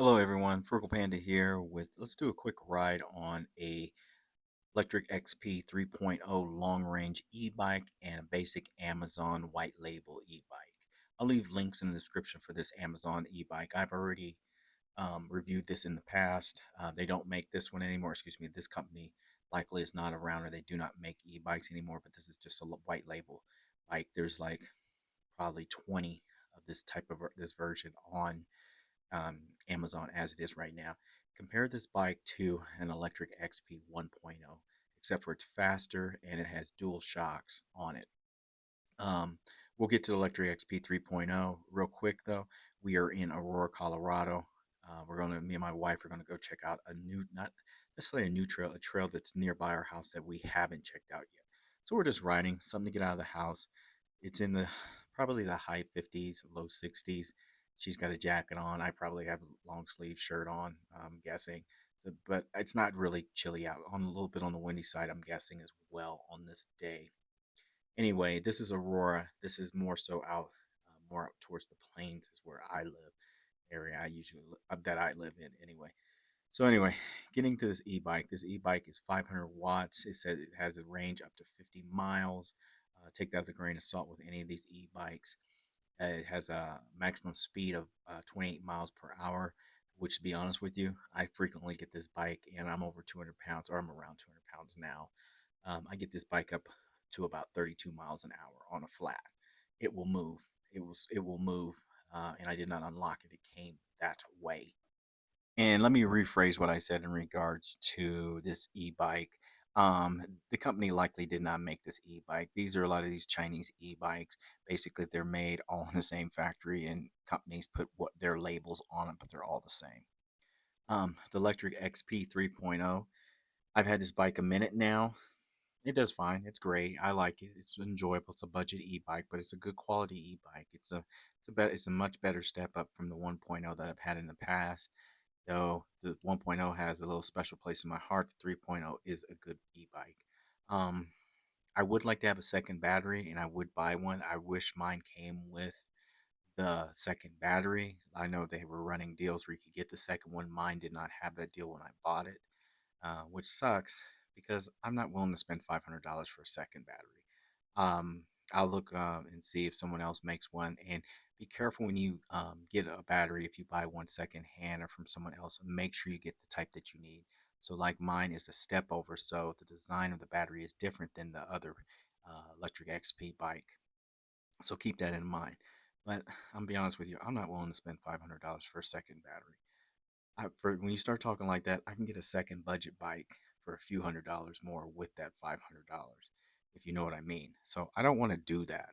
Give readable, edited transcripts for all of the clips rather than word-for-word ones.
Hello everyone, Frugal Panda here with let's do a quick ride on a Electric XP 3.0 long range e-bike and a basic Amazon white label e-bike. I'll leave links in the description for this Amazon e-bike. I've already reviewed this in the past. They don't make this one anymore. Excuse me, this company likely is not around or they do not make e-bikes anymore, but this is just a white label bike. There's like probably 20 of this type of this version on Amazon as it is right now. Compare this bike to an electric XP 1.0, except for it's faster and it has dual shocks on it. Um, we'll get to the electric XP 3.0 real quick though. We are in Aurora, Colorado. Me and my wife are gonna go check out a new, not necessarily a new trail, a trail that's nearby our house that we haven't checked out yet. So we're just riding, something to get out of the house. It's in the probably the high 50s, low 60s. She's got a jacket on. I probably have a long sleeve shirt on, I'm guessing. So, but it's not really chilly out. On a little bit on the windy side, I'm guessing as well on this day. Anyway, this is Aurora. This is more so out, more out towards the plains is where I live, area I usually that I live in anyway. So anyway, getting to this e-bike. This e-bike is 500 watts. It says it has a range up to 50 miles. Take that as a grain of salt with any of these e-bikes. It has a maximum speed of 28 miles per hour, which to be honest with you, I frequently get this bike and I'm over 200 pounds, or I'm around 200 pounds now. I get this bike up to about 32 miles an hour on a flat. It will move. It will move, and I did not unlock it. It came that way. And let me rephrase what I said in regards to this e-bike. The company likely did not make this e-bike. These are a lot of these Chinese e-bikes. Basically, they're made all in the same factory, and companies put what their labels on it, but they're all the same. The Electric XP 3.0. I've had this bike a minute now. It does fine. It's great. I like it. It's enjoyable. It's a budget e-bike, but it's a good quality e-bike. It's a much better step up from the 1.0 that I've had in the past. Though the 1.0 has a little special place in my heart, the 3.0 is a good e-bike. Um, I would like to have a second battery, and I would buy one. I wish mine came with the second battery. I know they were running deals where you could get the second one. Mine did not have that deal when I bought it, which sucks because I'm not willing to spend $500 for a second battery. I'll look and see if someone else makes one. And be careful when you get a battery. If you buy one second hand or from someone else, make sure you get the type that you need. So, like mine is a step over, so the design of the battery is different than the other electric XP bike. So keep that in mind. But I'm be honest with you, I'm not willing to spend $500 for a second battery. For when you start talking like that, I can get a second budget bike for a few $100s more with that $500, if you know what I mean. So I don't want to do that,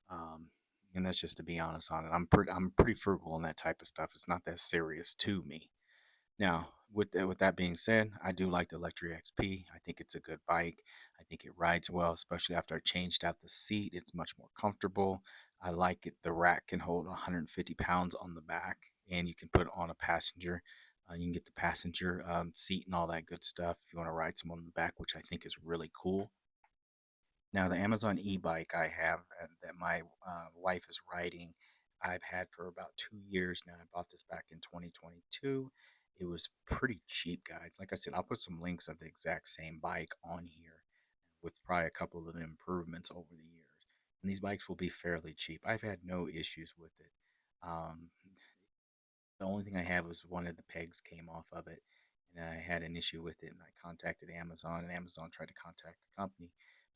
um, and that's just to be honest on it. I'm pretty frugal on that type of stuff. It's not that serious to me. Now, with that being said, I do like the Electric XP. I think it's a good bike. I think it rides well, especially after I changed out the seat. It's much more comfortable. I like it. The rack can hold 150 pounds on the back, and you can put it on a passenger. You can get the passenger seat and all that good stuff if you want to ride someone in the back, which I think is really cool. Now, the Amazon e-bike I have that my wife is riding, I've had for about 2 years now. I bought this back in 2022. It was pretty cheap, guys. Like I said, I'll put some links of the exact same bike on here with probably a couple of improvements over the years. And these bikes will be fairly cheap. I've had no issues with it. Um, the only thing I have was one of the pegs came off of it, and I had an issue with it, and I contacted Amazon, and Amazon tried to contact the company.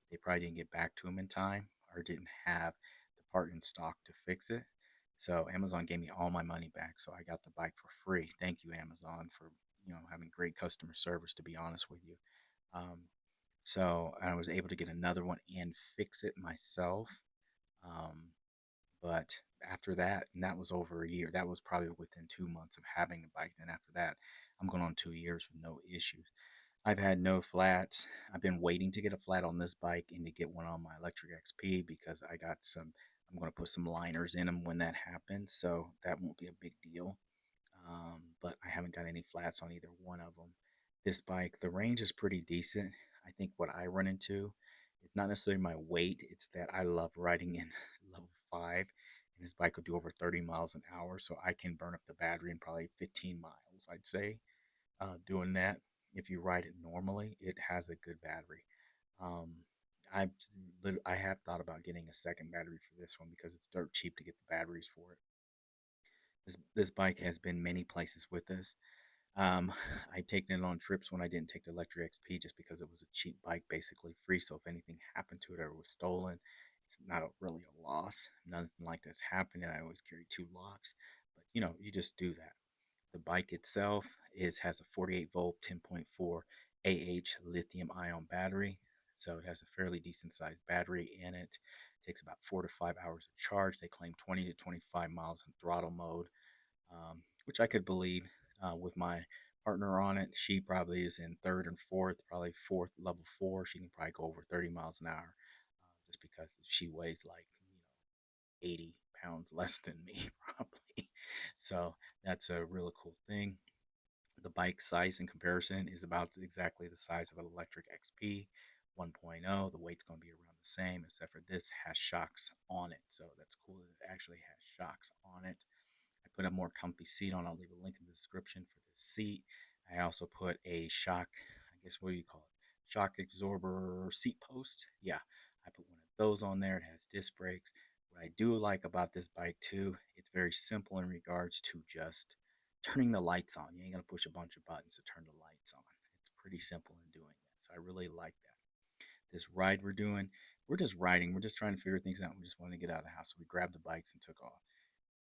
They probably didn't get back to them in time or didn't have the part in stock to fix it. So Amazon gave me all my money back, so I got the bike for free. Thank you, Amazon, for having great customer service. To be honest with you, um, so I was able to get another one and fix it myself. Um, but after that, and that was over a year, that was probably within 2 months of having the bike. Then after that, I'm going on 2 years with no issues. I've had no flats. I've been waiting to get a flat on this bike and to get one on my Electric XP because I'm going to put some liners in them when that happens. So that won't be a big deal. But I haven't got any flats on either one of them. This bike, the range is pretty decent. I think what I run into, it's not necessarily my weight, it's that I love riding in level 5 and this bike will do over 30 miles an hour. So I can burn up the battery in probably 15 miles, I'd say, doing that. If you ride it normally, it has a good battery. Um, I've I have thought about getting a second battery for this one because it's dirt cheap to get the batteries for it. This bike has been many places with us. Um, I've taken it on trips when I didn't take the Lectric XP just because it was a cheap bike, basically free. So if anything happened to it or it was stolen, it's not really a loss. Nothing like that's happened. And I always carry two locks. But you just do that. The bike itself has a 48-volt 10.4 lithium ion battery. So it has a fairly decent sized battery in it. It takes about 4 to 5 hours to charge. They claim 20 to 25 miles in throttle mode, which I could believe with my partner on it. She probably is in third and fourth, probably fourth, level four. She can probably go over 30 miles an hour just because she weighs like 80 pounds less than me, probably. So that's a really cool thing. The bike size in comparison is about exactly the size of an electric XP 1.0. The weight's going to be around the same, except for this has shocks on it. So that's cool that it actually has shocks on it. I put a more comfy seat on. I'll leave a link in the description for this seat. I also put a shock, I guess, what do you call it? Shock absorber seat post. Yeah, I put one of those on there. It has disc brakes. What I do like about this bike too, it's very simple in regards to just turning the lights on. You ain't gonna push a bunch of buttons to turn the lights on. It's pretty simple in doing that. So I really like that. This ride we're just riding. We're just trying to figure things out. We just wanted to get out of the house. So we grabbed the bikes and took off.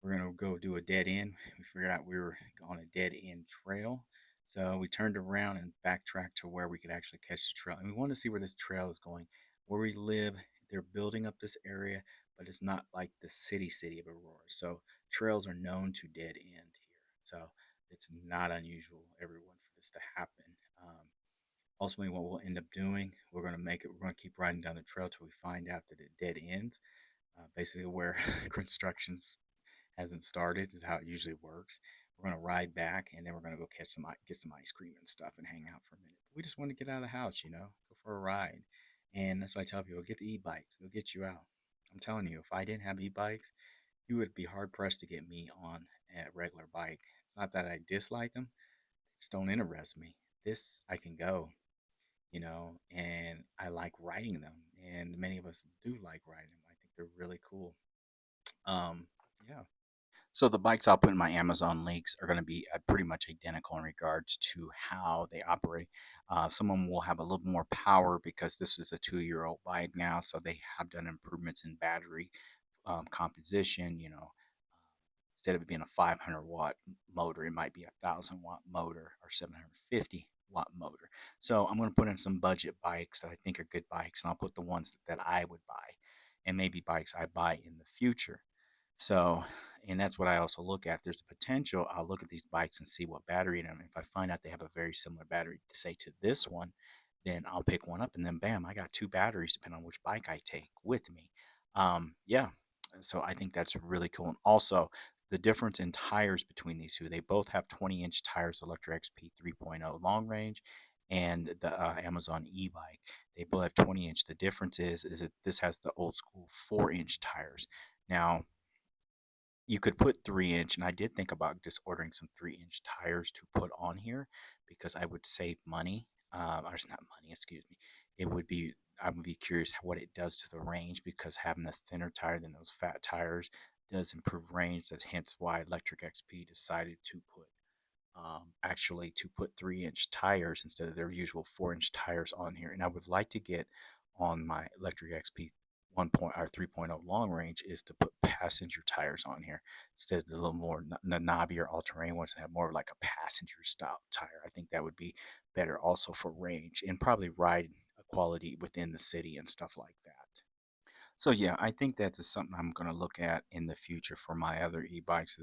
We're gonna go do a dead end. We figured out we were on a dead end trail. So we turned around and backtracked to where we could actually catch the trail. And we wanted to see where this trail is going. Where we live, they're building up this area, but it's not like the city of Aurora. So trails are known to dead end here. So it's not unusual, everyone, for this to happen. Ultimately, what we'll end up doing, we're going to keep riding down the trail till we find out that it dead ends. Basically, where construction hasn't started is how it usually works. We're going to ride back and then we're going to go get some ice cream and stuff and hang out for a minute. We just want to get out of the house, go for a ride. And that's why I tell people, get the e-bikes. They'll get you out. I'm telling you, if I didn't have e-bikes, you would be hard pressed to get me on a regular bike. It's not that I dislike them, they just don't interest me. This I can go, and I like riding them. And many of us do like riding them. I think they're really cool. Yeah. So the bikes I'll put in my Amazon links are going to be pretty much identical in regards to how they operate. Some of them will have a little more power because this is a 2-year-old bike now, so they have done improvements in battery composition. Instead of it being a 500-watt motor, it might be a 1,000-watt motor or 750-watt motor. So I'm going to put in some budget bikes that I think are good bikes, and I'll put the ones that I would buy, and maybe bikes I buy in the future. So, and that's what I also look at. There's a potential. I'll look at these bikes and see what battery in them. If I find out they have a very similar battery, say to this one, then I'll pick one up, and then bam, I got two batteries depending on which bike I take with me. Yeah, so I think that's really cool. And also, the difference in tires between these two, they both have 20-inch tires, Electric XP 3.0 long range, and the Amazon e-bike. They both have 20-inch. The difference is that this has the old school 4-inch tires. Now, you could put 3-inch, and I did think about just ordering some 3-inch tires to put on here because I would save money. Or it's not money, excuse me. It would be, I would be curious what it does to the range because having a thinner tire than those fat tires does improve range. That's hence why Electric XP decided to actually to put 3-inch tires instead of their usual 4-inch tires on here. And I would like to get on my Electric XP 3.0 long range is to put passenger tires on here instead of the little more knobbier all-terrain ones that have more like a passenger style tire. I think that would be better also for range and probably ride quality within the city and stuff like that. So yeah, I think that's something I'm going to look at in the future for my other e-bikes.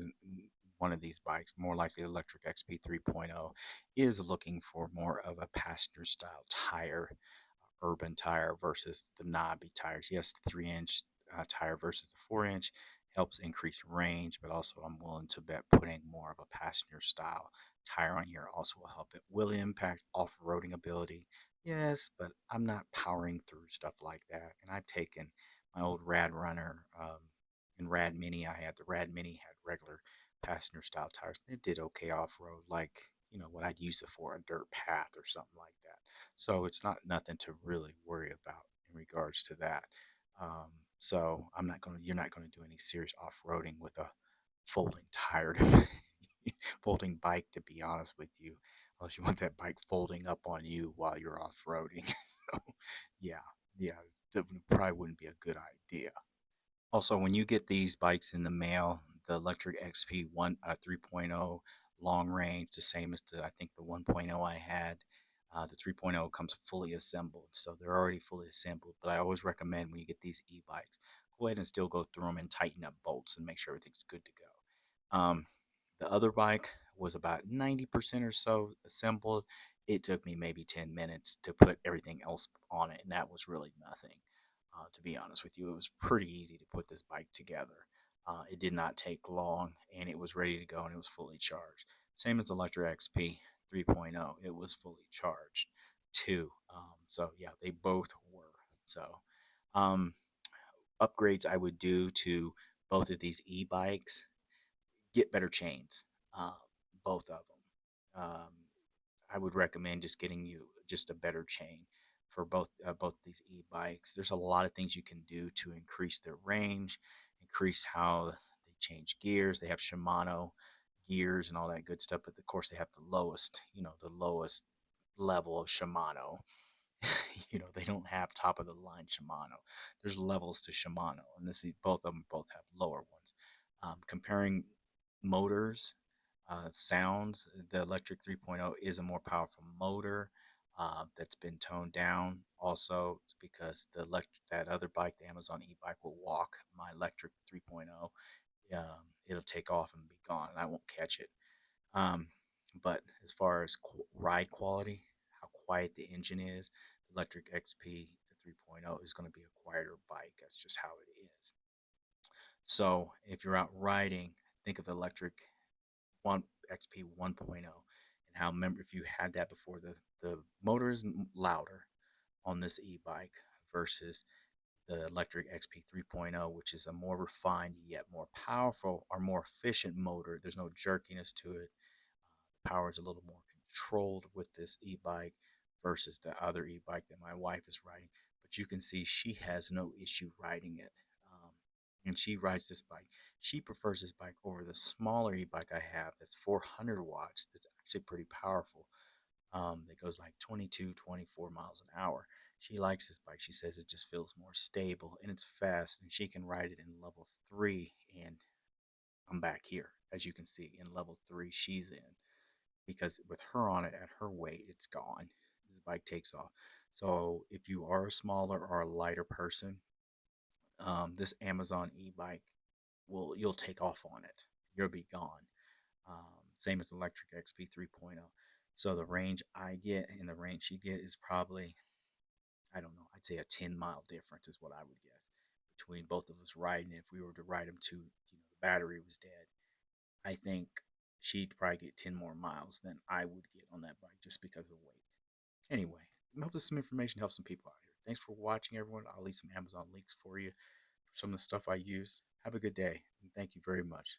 One of these bikes, more likely Electric XP 3.0, is looking for more of a passenger style tire, urban tire versus the knobby tires. Yes, the 3-inch tire versus the 4-inch helps increase range, but also I'm willing to bet putting more of a passenger style tire on here also will help. It will impact off-roading ability. Yes, but I'm not powering through stuff like that. And I've taken my old Rad Runner And Rad Mini, I had the Rad Mini had regular passenger style tires. It did okay off road, like what I'd use it for, a dirt path or something like that. So it's not nothing to really worry about in regards to that. Um, so you're not gonna do any serious off roading with a folding tire, folding bike. To be honest with you, unless you want that bike folding up on you while you're off roading. So yeah, yeah, that probably wouldn't be a good idea. Also, when you get these bikes in the mail, the Electric XP 3.0 long range, the same as I think the 1.0 I had. The 3.0 comes fully assembled, so they're already fully assembled. But I always recommend when you get these e-bikes, go ahead and still go through them and tighten up bolts and make sure everything's good to go. The other bike was about 90% or so assembled. It took me maybe 10 minutes to put everything else on it, and that was really nothing. To be honest with you, it was pretty easy to put this bike together. It did not take long, and it was ready to go, and it was fully charged. Same as Electra XP 3.0, it was fully charged too. So yeah, they both were. So um, upgrades I would do to both of these e-bikes: get better chains, uh, both of them. I would recommend just getting you just a better chain for both these e-bikes. There's a lot of things you can do to increase their range, increase how they change gears. They have Shimano gears and all that good stuff, but of course they have the lowest level of Shimano. They don't have top of the line Shimano. There's levels to Shimano, and both of them both have lower ones. Comparing motors, sounds, the Electric 3.0 is a more powerful motor that's been toned down. Also, because that other bike, the Amazon e-bike, will walk my Electric 3.0. It'll take off and be gone, and I won't catch it. Um, but as far as ride quality, how quiet the engine is, the Electric XP the 3.0 is going to be a quieter bike. That's just how it is. So if you're out riding, think of electric one XP 1.0 and how, remember, if you had that before, the motor is louder on this e-bike versus the Electric XP 3.0, which is a more refined yet more powerful or more efficient motor. There's no jerkiness to it. Power is a little more controlled with this e-bike versus the other e-bike that my wife is riding. But you can see she has no issue riding it. And she rides this bike. She prefers this bike over the smaller e-bike I have that's 400 watts. It's actually pretty powerful. That goes like 22, 24 miles an hour. She likes this bike. She says it just feels more stable and it's fast, and she can ride it in level 3. And I'm back here, as you can see, in level 3 she's in, because with her on it at her weight, it's gone. This bike takes off. So if you are a smaller or a lighter person, this Amazon e-bike you'll take off on it. You'll be gone. Same as Electric XP 3.0. So the range I get and the range she get is probably, I don't know, I'd say a 10-mile difference is what I would guess between both of us riding. If we were to ride them to, the battery was dead, I think she'd probably get 10 more miles than I would get on that bike just because of weight. Anyway, I hope this some information helps some people out here. Thanks for watching, everyone. I'll leave some Amazon links for you for some of the stuff I used. Have a good day, and thank you very much.